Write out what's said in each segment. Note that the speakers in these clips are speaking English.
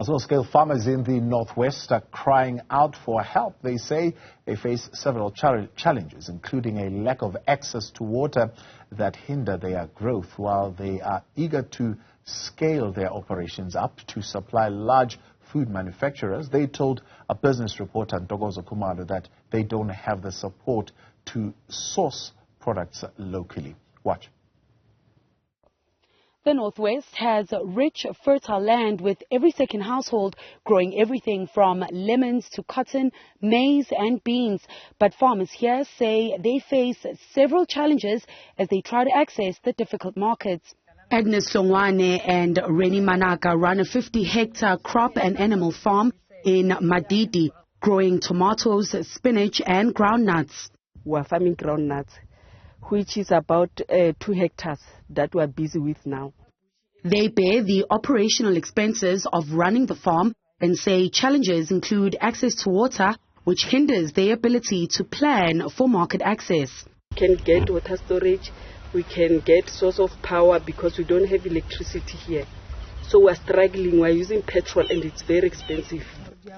Small-scale farmers in the northwest are crying out for help. They say they face several challenges, including a lack of access to water that hinder their growth, while they are eager to scale their operations up to supply large food manufacturers. They told a business reporter, Ntokozo Khumalo, that they don't have the support to source products locally. Watch. The Northwest has rich, fertile land with every second household growing everything from lemons to cotton, maize and beans. But farmers here say they face several challenges as they try to access the difficult markets. Agnes Longwane and Reni Manaka run a 50-hectare crop and animal farm in Madidi, growing tomatoes, spinach and groundnuts. We are farming groundnuts, which is about 2 hectares that we are busy with now. They bear the operational expenses of running the farm and say challenges include access to water, which hinders their ability to plan for market access. We can get water storage, we can get source of power because we don't have electricity here. So we are struggling, we are using petrol and it's very expensive.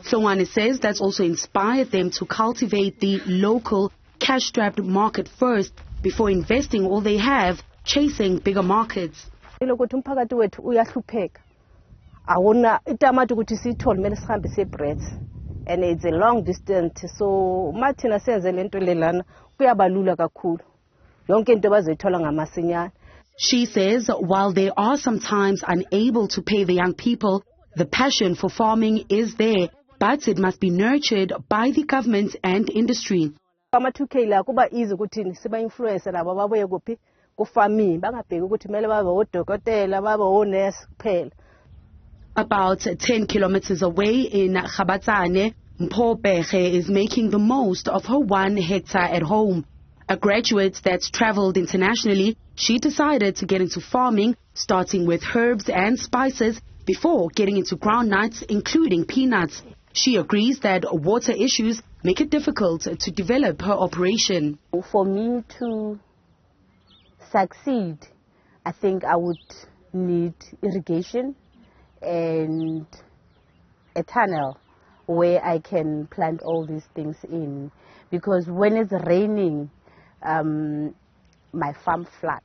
Sowane says that's also inspired them to cultivate the local cash-strapped market first before investing all they have, chasing bigger markets. And it's a long distance, so Martina says she says while they are sometimes unable to pay the young people, the passion for farming is there, but it must be nurtured by the government and industry. About 10 kilometers away in Kgabatsane, Mpho Pege is making the most of her 1 hectare at home. A graduate that's traveled internationally, she decided to get into farming, starting with herbs and spices before getting into groundnuts, including peanuts. She agrees that water issues make it difficult to develop her operation. For me to succeed, I think I would need irrigation and a tunnel where I can plant all these things in. Because when it's raining, my farm floods.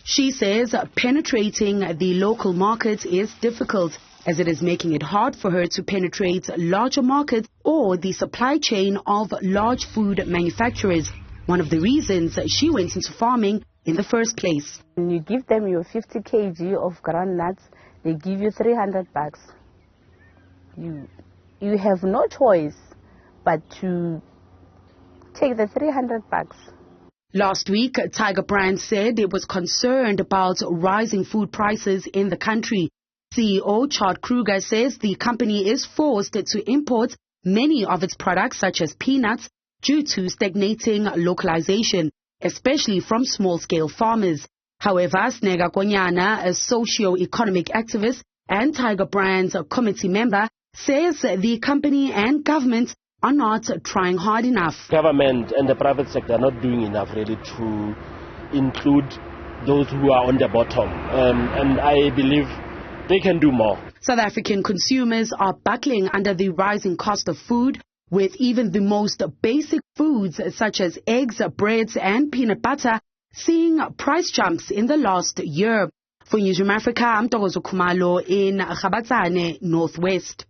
She says penetrating the local market is difficult, as it is making it hard for her to penetrate larger markets or the supply chain of large food manufacturers. One of the reasons she went into farming in the first place. When you give them your 50 kg of groundnuts, they give you 300 bucks. You have no choice but to take the 300 bucks. Last week, Tiger Brand said it was concerned about rising food prices in the country. CEO Chad Kruger says the company is forced to import many of its products, such as peanuts, due to stagnating localization, especially from small-scale farmers. However, Snega Konyana, a socio-economic activist and Tiger Brand's committee member, says the company and government are not trying hard enough. Government and the private sector are not doing enough really to include those who are on the bottom. And I believe they can do more. South African consumers are buckling under the rising cost of food, with even the most basic foods such as eggs, breads and peanut butter seeing price jumps in the last year. For Newzroom Afrika, I'm Ntokozo Khumalo in Kgabatsane, Northwest.